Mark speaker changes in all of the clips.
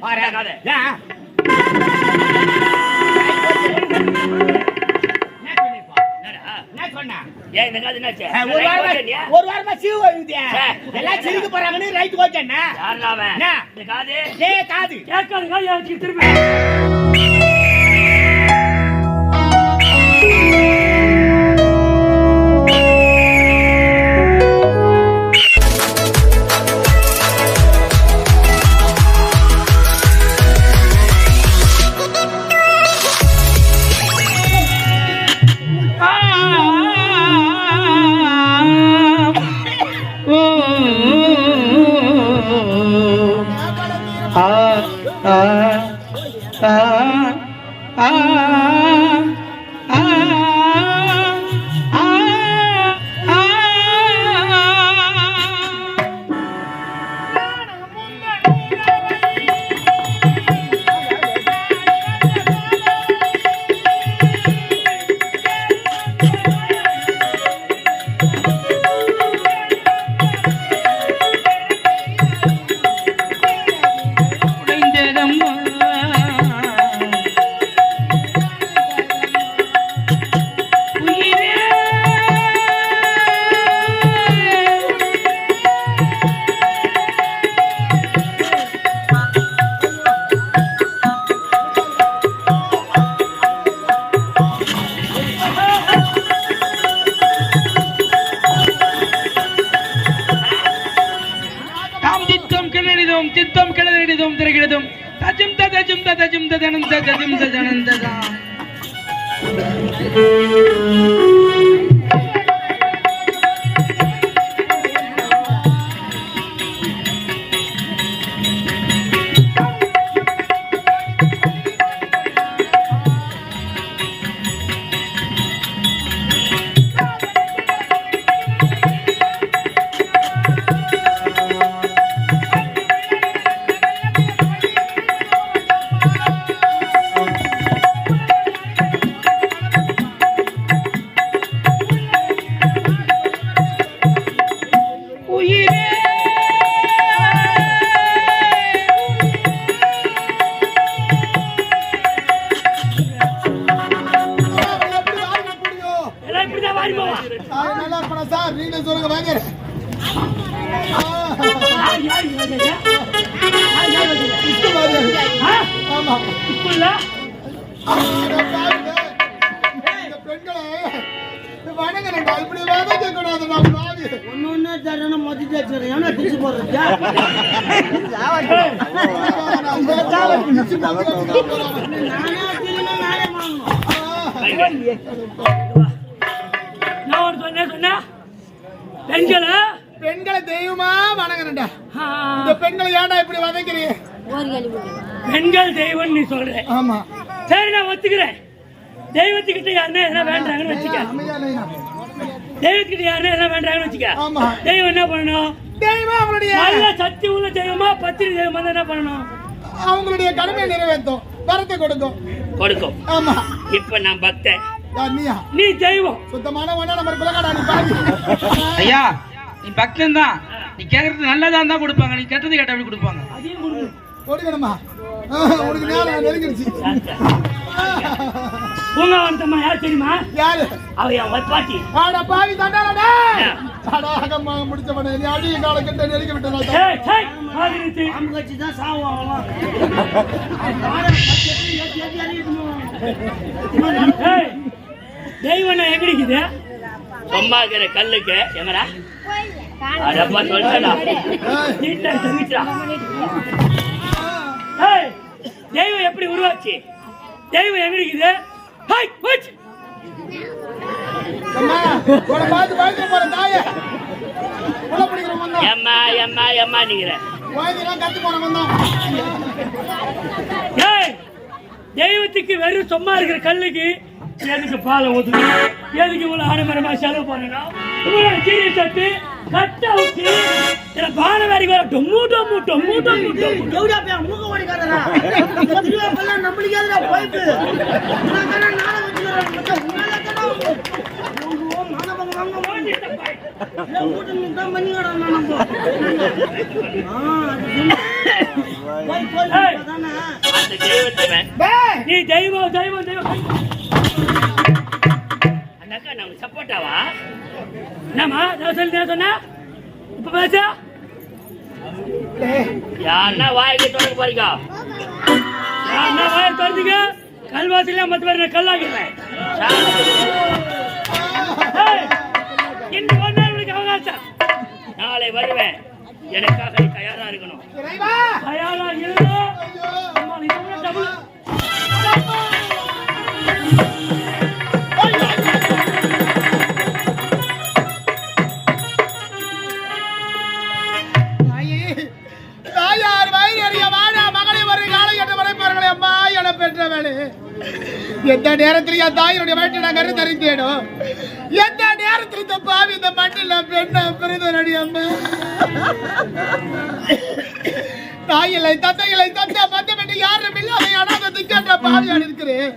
Speaker 1: ஒரு வாரமா சீவு எல்லாம் சிரிக்க போறாங்கன்னு ரைட் ஓகேண்ணா. காது கேட்காது திரும்ப பெண்களை தெய்வமா வணங்குறேன்டா. இந்த பெண்களை ஏன்டா இப்படி வதக்கிறீ? பெண்கள் தெய்வம் நீ சொல்ற. ஆமா சரி நான் ஒத்துக்கிறேன். தெய்வத்துக்கிட்ட யாருன்னா என்ன வேண்டாங்கன்னு வச்சுக்க. தெய்வத்துக்கிட்ட யாருன்னா என்ன வேண்டாங்கன்னு வச்சுக்க. தெய்வம் என்ன பண்ணணும்? தெய்வம் அவங்களுடைய நல்ல சக்தி உள்ள தெய்வமா பத்திரி தெய்வமா தான் என்ன பண்ணணும்? அவங்களுடைய கடமையை நிறைவேற்றும், வரத்தை கொடுக்கும். ஆமா இப்ப நான் பக்தன், நீ தெய்வம். சுத்தமான
Speaker 2: ஐயா நீ பக்தன் தான். நீ கேக்குறது நல்லதா இருந்தா கொடுப்பாங்க, நீ கெட்டது கேட்டா அப்படி கொடுப்பாங்க.
Speaker 1: கொடுக்கணுமா? உனக்கு நேரம் நெருங்கிடுச்சு.
Speaker 3: பூங்கா வந்தம்மா யார் தெரியுமா?
Speaker 1: யாரு?
Speaker 3: அவ என் பாட்டி.
Speaker 1: ஆடா பாவி தண்டாடா. ஆடா அகம்மா முடிச்சவனே நீ அடிய கால கிட்ட நெருங்கி விட்டடா.
Speaker 3: ஏய் ஏய் ஆதிரித்தி அம்கச்சி தான் சாவுவாங்க. ஏய் தெய்வன எங்கடிக்குது?
Speaker 4: சொம்மாகிற கல்லுக்கு எங்கடா?
Speaker 3: அடப்பா சொல்றடா. நீட்டா தம்பிடா. ஏய் தெய்வம் எப்படி உருவாச்சு? தெய்வம் எங்கடிக்குது? Hi watch.
Speaker 1: அம்மா போற பாத்து போற தாயே. உள்ள பிடிக்கிற மண்ணா.
Speaker 4: எம்மா நீங்கற.
Speaker 1: வாயிலாம் கத்து போற மண்ணா.
Speaker 3: ஏய் தெய்வத்துக்கு வெறும் சும்மா இருக்கிற கல்லுக்கு எதுக்கு பாலை ஊத்துறீங்க? எதுக்கு இவ்வளவு ஆடம்பரமா செலவு பண்ணீங்க? இவ்வளவு சீரிய சட்டு கட்ட ஊத்தி இத பான வேடி வர டொம்மு டொம்மு டொம்மு டொம்மு டொம்மு
Speaker 1: எவ்வளவு பேர் மூக்க ஓடிக்காதடா. இந்த திருவாப்பெல்லாம் நம்மளுக்கு ஏதுடா பைப்பு. நான் நாளை வச்சுறேன். மச்சான் உன்னால தான. ஓ மானவங்க வாங்க
Speaker 4: அந்த தெய்வத்தை
Speaker 3: நீ தெய்வம் தெய்வம் தெய்வம்
Speaker 4: அந்த அக்கா நமக்கு சப்போர்ட்டாவா?
Speaker 3: என்னம்மா நான் சொல்லி சொன்ன இப்ப பேச
Speaker 4: யாருன்னா வாய்க்கு தொடங்க போறீங்க?
Speaker 3: யாருன்னா வாயை திறந்துக்க கல்வாசில மத்த பேர் நான் கல்லாக்கிறேன். இன்னும் ஒரு நாள் உனக்கு அவகாசம்.
Speaker 4: நாளை வருவேன். எனக்காக நீ தயாரா இருக்கணும்.
Speaker 3: தயாரா இல்ல அம்மா நீ சொன்ன டபுள்
Speaker 1: தாயார் வயிறறிய வாடா மகளை வரை காலை எட்டு வரைப்பார்களே அம்மா என பெற்றவளே. எந்த நேரத்தில் என் தாயினுடைய வயிற்றை நான் கருத்தறிந்தேனும் எந்த நேரத்தில் இந்த பாவி இந்த மண்ணில் நான் பெண்ண பிறந்தனடி அம்மா. தாயில்லை தந்தையில்லை தந்தை மந்தம் என்று யாரும் இல்லாத அனாதை திக்கற்ற பாவியான் இருக்கிறேன்.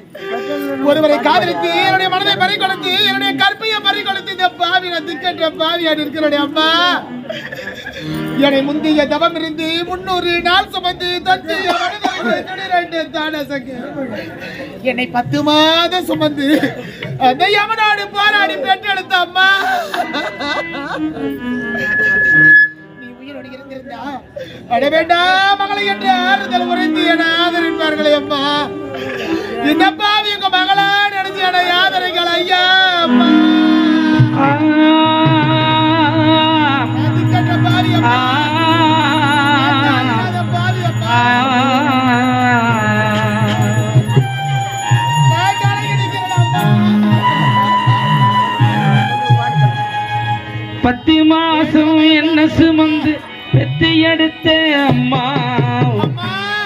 Speaker 1: ஒருவரை காதலித்து என்னுடைய மனதை பறிகொடுத்து என்னுடைய கற்பையை பறிகொடுத்து இந்த பாவின திக்கற்ற பாவியான் இருக்கிறேன் அம்மா. என்னை முந்தைய தவம் இருந்து 300 நாள் சுமந்து தந்து என்னை 10 மாதம் சுமந்து அந்த யமனோடு போராடி பெற்றெடுத்த அம்மா. நீ உயிரோடு இருந்திருந்தா அட வேண்டாம் மகளை என்று ஆறுதல் உரைத்து என ஆதரிப்பார்களே அம்மா. இந்த பாவி உங்க மகளா நினைச்சு என ஆதரிகள் ஐயா அம்மா. பாவி அம்மா பாவி அம்மா
Speaker 2: பத்து மாசம் என்ன சுமந்து பெத்து எடுத்த அம்மா.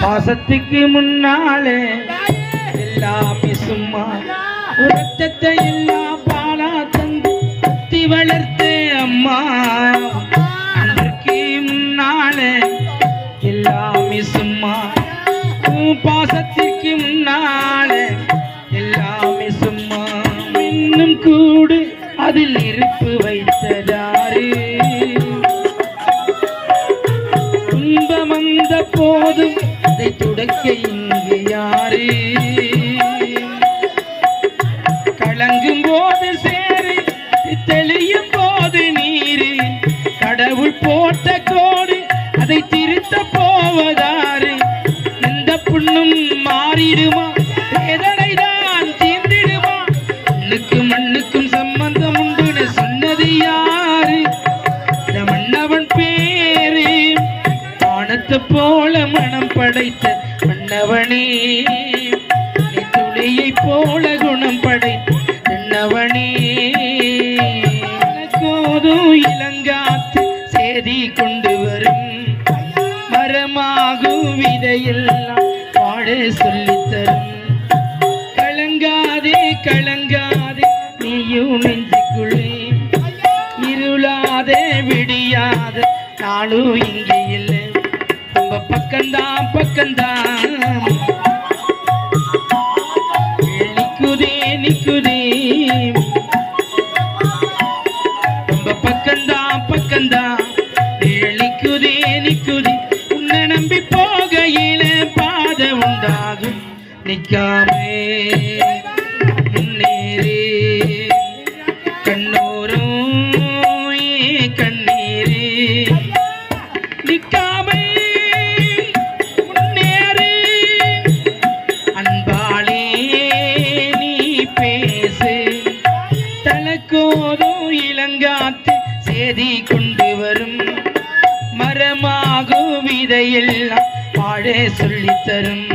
Speaker 2: பாசத்துக்கு முன்னாலே எல்லாமே சும்மா. ரத்தத்தை எல்லாம் பாலா தந்து கத்தி வளர்த்த அம்மா. அன்றைக்கு முன்னாலே எல்லாமே சும்மா. பாசத்திற்கு முன்னாலே எல்லாமே சும்மா. இன்னும் கூடு அதில் இருப்பு வைத்ததாரு. துன்பம் வந்த போதும் அதை துடைக்க இங்கு யாரு. கலங்கும் போது சேரு தெளியும் போது நீரு. கடவுள் போட்ட கோடு அதை திருத்த போவதாரு. எந்த புண்ணும் மாறிடுமா வேதனை தான் தீர்ந்திடுமா. மண்ணுக்கும் மண்ணுக்கும் சம்பந்தம் உண்டு சொன்னது யாரு. இந்த மன்னவன் பேரு வானத்தை போல மனம் படைத்த மன்னவனே. துளியை போல குணம் படைத்த மன்னவனே. கோதும் இளங்காத்து சேதி கொண்டு வரும். மரமாகும் விதையெல்லாம் பாட சொல்லித்தரும். கலங்காதே கலங்காதே நீயும் நெஞ்சுக்குள்ளே. இருளாதே விடியாத நானும் இங்கே இல்லை. உங்க பக்கம்தான் பக்கம்தான் நிக்குதே நிக்குதே. உங்க பக்கம்தான் பக்கம்தான் நிக்குதே நிக்குதே. உன்னை நம்பி போகையில பாதை உண்டாகும். நிக்காமே முன்னேறே கண்ணோரும் கண்ணீரே. நிக்காமே முன்னேறே அன்பாளே நீ பேசு. தலக்கோதும் இளங்காத்து சேதி கொண்டு வரும். மரமாகும் விதையெல்லாம் வாழ சொல்லித்தரும்.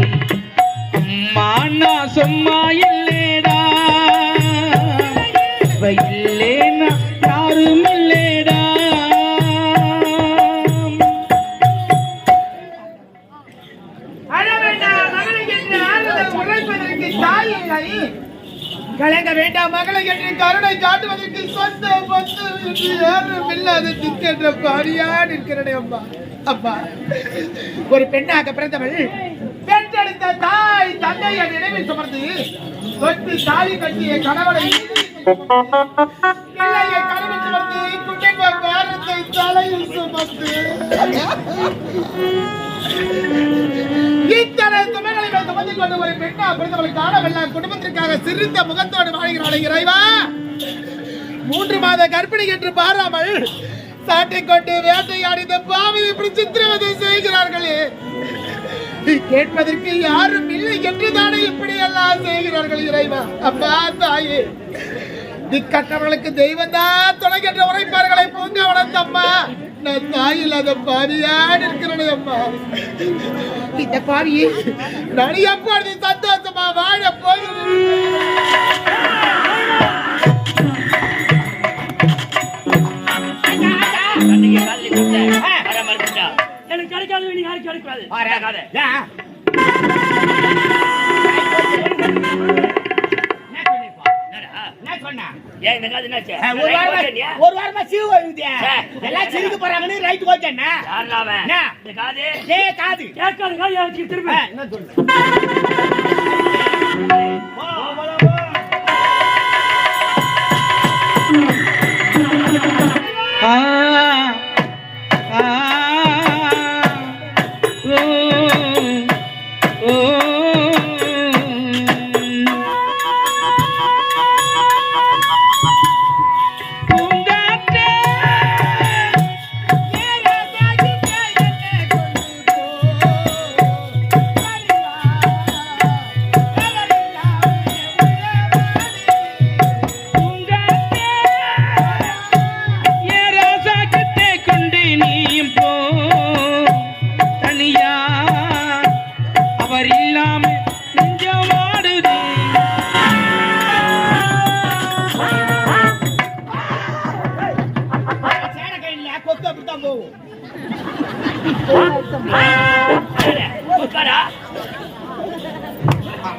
Speaker 2: அம்மா நான் சும்மா இல்லேடா. இல்லேனா யாரும் இல்லேடா.
Speaker 1: கலங்க வேண்டாம் மகளை என்று கருணை காட்டுவதற்கு சொந்த பத்து என்று யாரும் இல்லாத திக்கென்ற பாரியான் இருக்கிறனே அம்மா. அம்மா ஒரு பெண்ணாக பிறந்தவள் பெற்றெடுத்த தாய் தந்தையை நினைவில் சுமர்ந்து தொட்டு தாலி கட்டிய கணவனை பிள்ளையை கருவில் சுமர்ந்து நீ குடும்ப பாரத்தை தலையில் சுமந்து இத்தனை சுமைகளை சுமந்து கொண்டு ஒரு பெண்ணா பிறந்தவளுக்கு காணவெல்லாம் குடும்பத்திற்காக சிரித்த முகத்தோடு வாழ்கிறாள் இறைவா. 3 மாத கர்ப்பிணி என்று பாராமல் சாட்டிக் கொண்டு வேட்டையாடி இந்த பாவி இப்படி சித்திரவதை செய்கிறார்களே, கேட்பதற்கு யாரும் இல்லை என்றுதானே இப்படி எல்லாம் செய்கிறார்கள் இறைவா. அப்பா தாயே, திக்கற்றவர்களுக்கு தெய்வம் தான் துணை என்ற உரைப்பார்களை பூங்க வளர்த்தம்மா. நான் தாயில் அந்த பாவியாடு இருக்கிறேன் அம்மா. இந்த பாவியை நான் எப்பொழுது சந்தோஷமா வாழ போகிறேன்.
Speaker 3: எனக்கு கிடைக்காது, நீ யாருக்கு கிடைக்காது.
Speaker 1: ஒரு வாரமா சீவு எல்லாம் சிரிக்க போறாங்கன்னு ரைட் போச்சேன். காது
Speaker 3: கேட்காது காது திரும்ப
Speaker 1: என்ன சொல்ற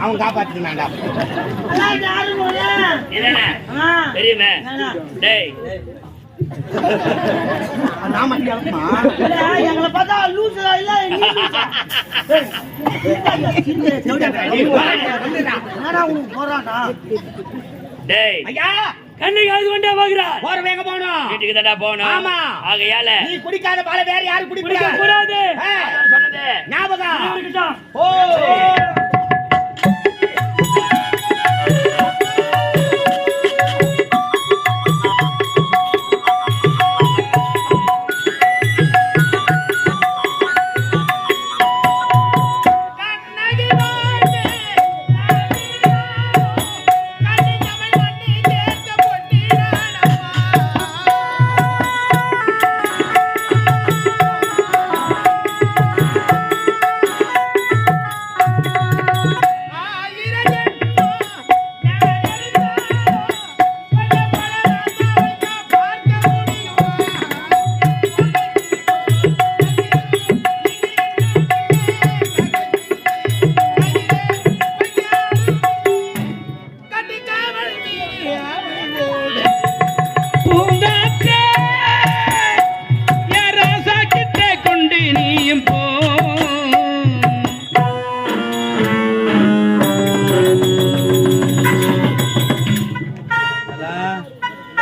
Speaker 1: அவன் காப்பாத்தினாண்டா
Speaker 4: தெரியுமே.
Speaker 1: எங்களை பார்த்தா லூசு இல்ல போறானா
Speaker 3: கண்ணுக்கு அது கொண்டே போகிறார்.
Speaker 1: போற வேக போகணும்,
Speaker 4: வீட்டுக்கு தானே போகணும்.
Speaker 1: ஆமா,
Speaker 4: ஆகையால
Speaker 1: நீ குடிக்காத பால வேற யாரும் குடிக்க
Speaker 3: கூடாது
Speaker 4: சொன்னது
Speaker 1: ஞாபகம். ஓ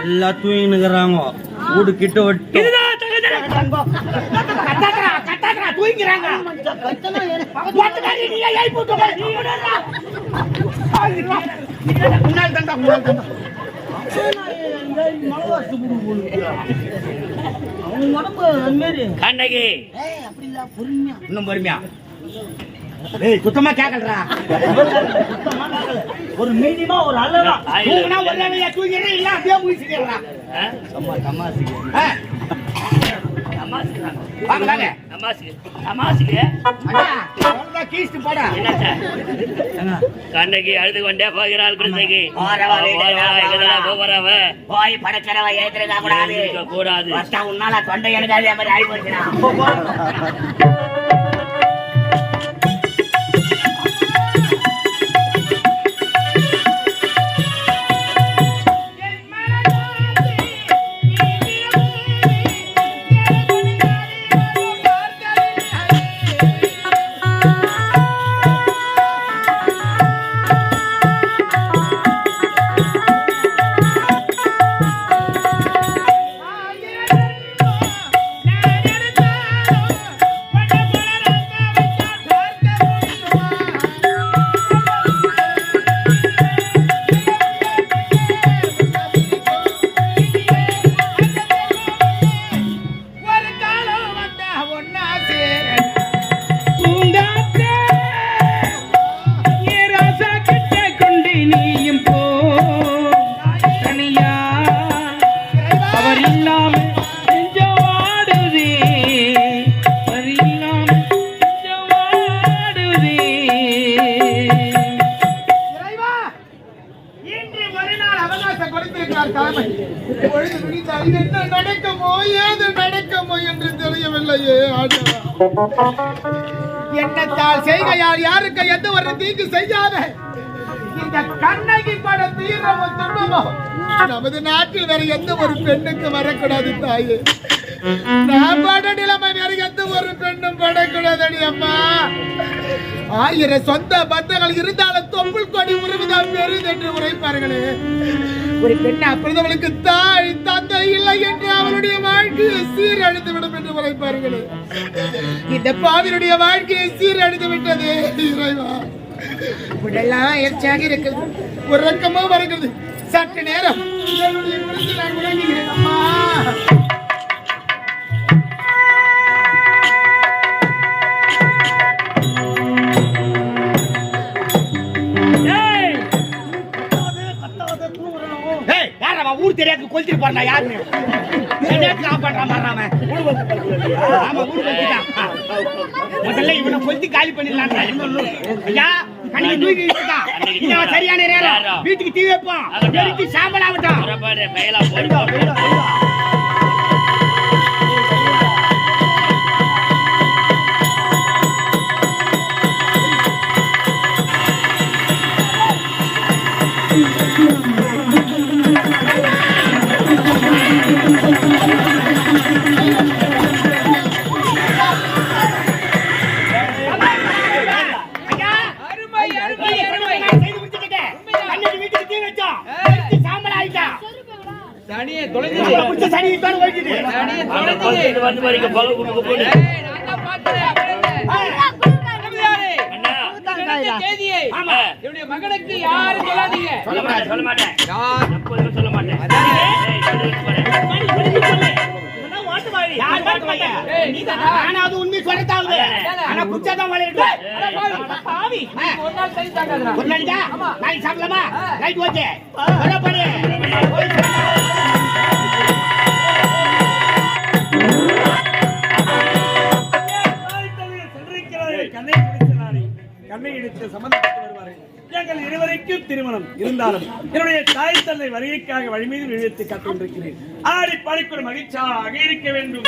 Speaker 5: எல்லாம் தூங்கினுக்குறாங்க. வீடு கிட்ட விட்டு
Speaker 1: தூங்கிறாங்க.
Speaker 4: கண்ணகி
Speaker 1: இன்னும் பொறுமையா சுத்தமா கேக்கலடா. ஒரு மீடியமா ஒரு அளவா தூங்கினா ஒரு அளவையா தூங்கிடுற, இல்ல அப்படியே முடிச்சுக்கிறா.
Speaker 4: கண்ணகி அழுது கொண்டே போகிறாள். குழந்தைக்கு
Speaker 1: போய் படக்கிறவ ஏத்திருக்க கூடாது
Speaker 4: கூடாது.
Speaker 1: உன்னால தொண்டை எனக்கு அதே மாதிரி ஆகி போச்சுனா
Speaker 2: இல்லாம நெஞ்சம் வாடுதே வரி இல்லாம நெஞ்சம் வாடுதே.
Speaker 1: இன்று ஒரு நாள் அவகாசம் கொடுத்திருக்கிறார் தலைமை. பொழுது விடிந்தால் இது என்ன நடக்குமோ ஏது நடக்குமோ என்று தெரியவில்லையே ஆண்டவா. எண்ணத்தால் செய்கையால் யாருக்கு எந்த ஒரு தீங்கு செய்யாத இந்த கண்ணகி பட தீரமோ துன்பமோ நமது நாட்டில் வேற எந்த ஒரு பெண்ணுக்கு வரக்கூடாது தாயே. நான் பட நிலைமை வேற எந்த ஒரு பெண்ணும் படக்கூடாது அம்மா. 1000 சொந்த பந்தங்கள் இருந்தாலும் தொப்புள் கொடி உறவுதான் பெரிது என்று உரைப்பார்களே. ஒரு பெண் அப்பொழுது தாய் தந்தை இல்லை என்று அவளுடைய வாழ்க்கையை சீரழிந்து விடும் என்று உரைப்பார்களே. இந்த பாவினுடைய வாழ்க்கையை சீரழிந்து விட்டது இறைவா. உடலாம் எரிச்சாக இருக்குது, உறக்கமா வருகிறது. சற்று நேரம் என்னுடைய குடிசையில் நான் உறங்குகிறேன் அம்மா. ஊர் தெரியாது கொளுத்திட்டு போறா யாருன்னு முதல்ல இவனை கொளுத்தி காலி பண்ணிடலாம். ஐயா கண்ணிக்கு தூக்கி சரியான நேரம் வீட்டுக்கு தீ வைப்போம் சாம்பல் ஆகட்டும்.
Speaker 2: மகனுக்கு யாரு சொல்லாதீங்க.
Speaker 4: சொல்ல மாட்டேன். சொல்ல மாட்டேன். உண்மை சொல்றதாவது ஆனா குச்சாதான் ஒரு நாளைக்கா நாளைக்கு சாப்பிடலாமா? ரைட் ஓகே
Speaker 3: கண்ணகிக்கு சம்பந்தப்பட்டு வருவார்கள். எங்கள் இருவரைக்கும் திருமணம் இருந்தாலும் என்னுடைய தாய் தந்தை வருகைக்காக வழி மீது விழுத்து கற்றுக்கொண்டிருக்கிறேன். ஆடி பாடிக்கு ஒரு மகிழ்ச்சியாக இருக்க வேண்டும்.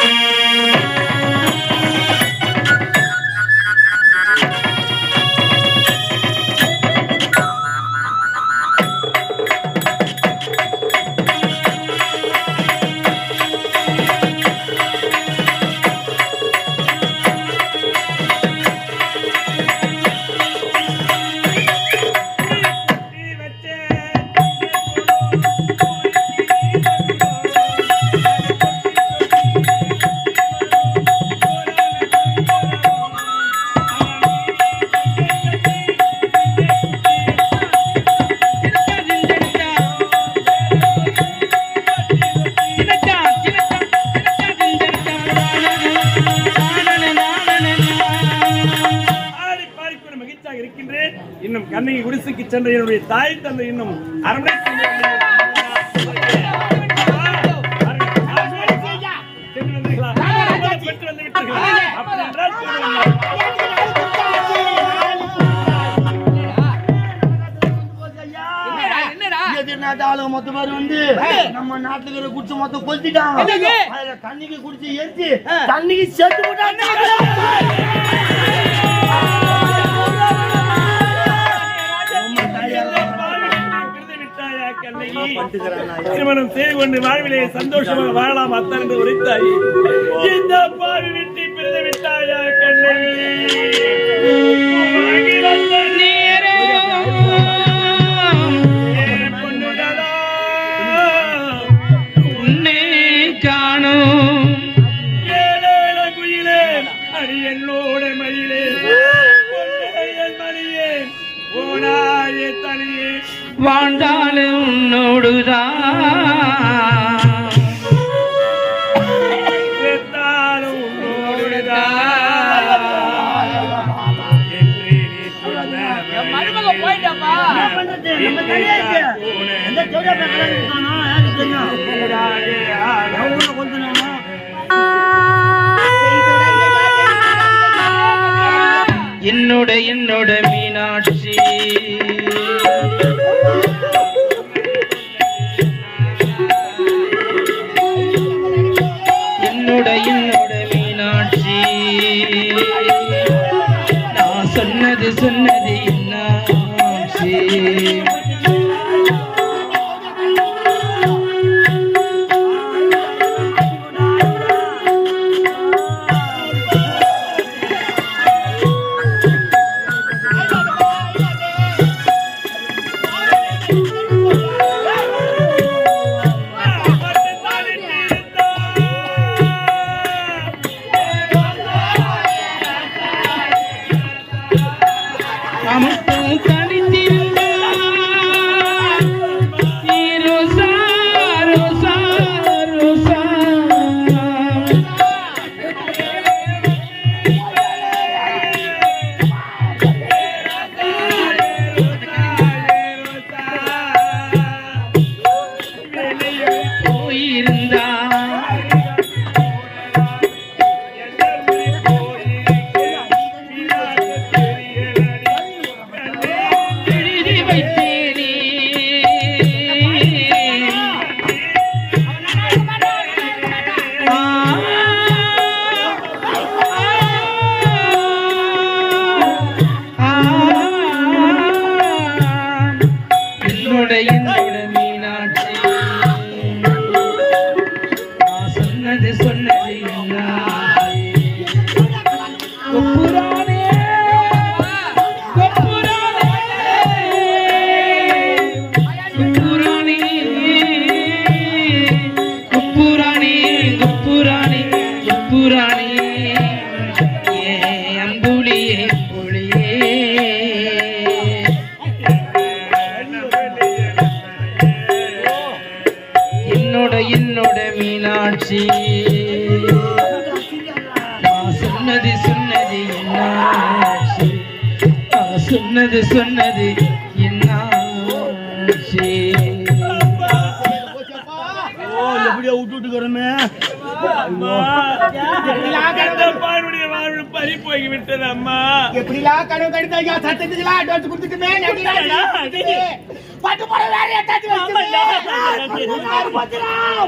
Speaker 3: இன்னும் கண்ணகி குடிசைக்கு சென்ற என்னுடைய தாய் தந்தை இன்னும் அரண்மனை
Speaker 5: மொத்த பேர் வந்து நம்ம நாட்டுல இருக்கிற குடிச்சு மொத்தம் கொளுத்திட்டாங்க. கண்ணிக்கு குடிச்சு ஏற்றி தண்ணிக்கு சேர்த்து போட்டாங்க.
Speaker 3: திருமணம் செய்து கொண்டு வாழ்விலே சந்தோஷமாக வாழலாம் அத்தான் என்று உரைத்தாய். இந்த பாவி விட்டு பிரிந்து விட்டாயா கண்ணகி?
Speaker 2: உன்னை காணும்
Speaker 3: ஏழேழ குயிலே அடி என்னோட மயிலே மணியே போனாயே தனியே
Speaker 2: வாழ்ந்தாலும் உன்னோடுதான்
Speaker 3: செத்தாலும் உன்னோடுதான்
Speaker 2: மருமக போயிட்டாப்பா.
Speaker 5: நம்ம
Speaker 2: என்னோட மீனாட்சி என்னோட மீனாட்சி நான் சொன்னது என்னாச்சு என்னோட மீனாட்சி நான் சொன்னது என்னாச்சு கொப்புரானே என்னோட மீனாட்சி நான் சொன்னது என்னாச்சு நான் சொன்னது என்னாச்சு
Speaker 5: எப்படியா விட்டுட்டுக்கிறோமே
Speaker 3: பறி போய் விட்டது அம்மா.
Speaker 5: எப்படிலாம் கனவு கடித்தாங்க சத்தத்துக்குலாம் அட்வான்ஸ் கொடுத்துட்டுமே பட்டு போட வேற ஏத்தாச்சு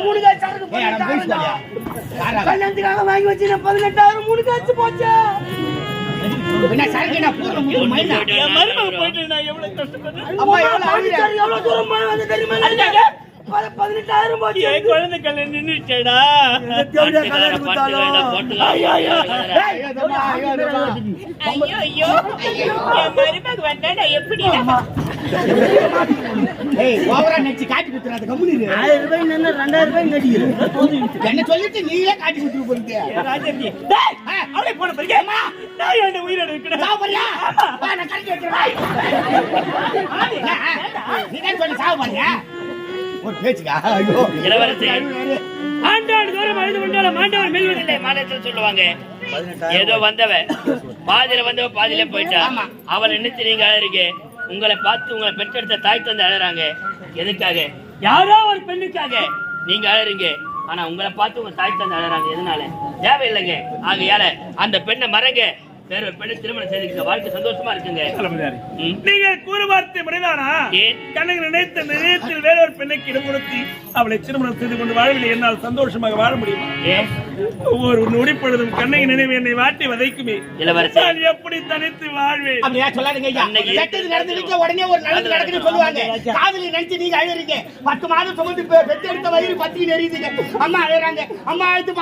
Speaker 5: மூணு காசு கல்யாணத்துக்காக வாங்கி வச்சு 18,000 மூணு காசு போச்சு. எவ்வளவு தூரம் வந்து தெரியுமா 18,000 போச்சு.
Speaker 3: குழந்தை கல்யாணம் நின்றுச்சேடா.
Speaker 1: எப்படி
Speaker 5: காட்டி குத்துறாது 1000 ரூபாய் 2000 ரூபாய் நடிக்கிறேன் என்ன சொல்லிட்டு நீங்களே காட்டி குத்துரு போறீங்க.
Speaker 3: அவளை போன பிறகு நான் என்ன உயிரோட இருக்கிறேன்
Speaker 5: ஒரு பேச்சுக்கா
Speaker 1: ஆண்டாண்டு தூரம் அழுது கொண்டாலும் மாண்டவன் மெல்வதில்லை மாநிலத்தில் சொல்லுவாங்க. ஏதோ வந்தவ பாதியில போயிட்டா. அவளை நினைத்து நீங்க அழறீங்க. உங்களை பார்த்து உங்களை பெற்றெடுத்த தாய் தந்தை அழறாங்க. எதுக்காக? யாரோ ஒரு பெண்ணுக்காக நீங்க அழறீங்க. ஆனா உங்களை பார்த்து உங்க தாய் தந்தை அழறாங்க. எதனால? தேவையில்லைங்க. ஆகையால அந்த பெண்ணை மறங்க. வேற ஒரு பெண்ணை திருமணம் செய்துக்க. வாழ்க்கை சந்தோஷமா இருக்குங்க.
Speaker 3: நீங்க கூறு வார்த்தை முறைதானா? கண்ணன் நினைத்த நிலையத்தில் வேற ஒரு பெண்ணுக்கு இடம் கொடுத்து அவளை திருமணம் செய்து கொண்டு வாழவில்லை என்னால் சந்தோஷமாக வாழ முடியுமா? ஒவ்வொரு நொடிப்பொழுதும் கண்ணகி நினைவு என்னை வாட்டி வதைக்குமே.
Speaker 1: இளவரசன்
Speaker 3: எப்படி தனித்து வாழ்வேன்?
Speaker 5: அப்படியா சொல்லாதீங்க ஐயா. கெட்டது நடந்துருச்சு உடனே ஒரு நல்லது நடக்குன்னு சொல்லுவாங்க. காதலி நினைச்சு நீங்க அழுறீங்க. 10 மாதம் சுமந்து பெற்றெடுத்த வயிறு பத்தி நெறியுதுங்க. அம்மா அழுறாங்க. அம்மா அழுத்து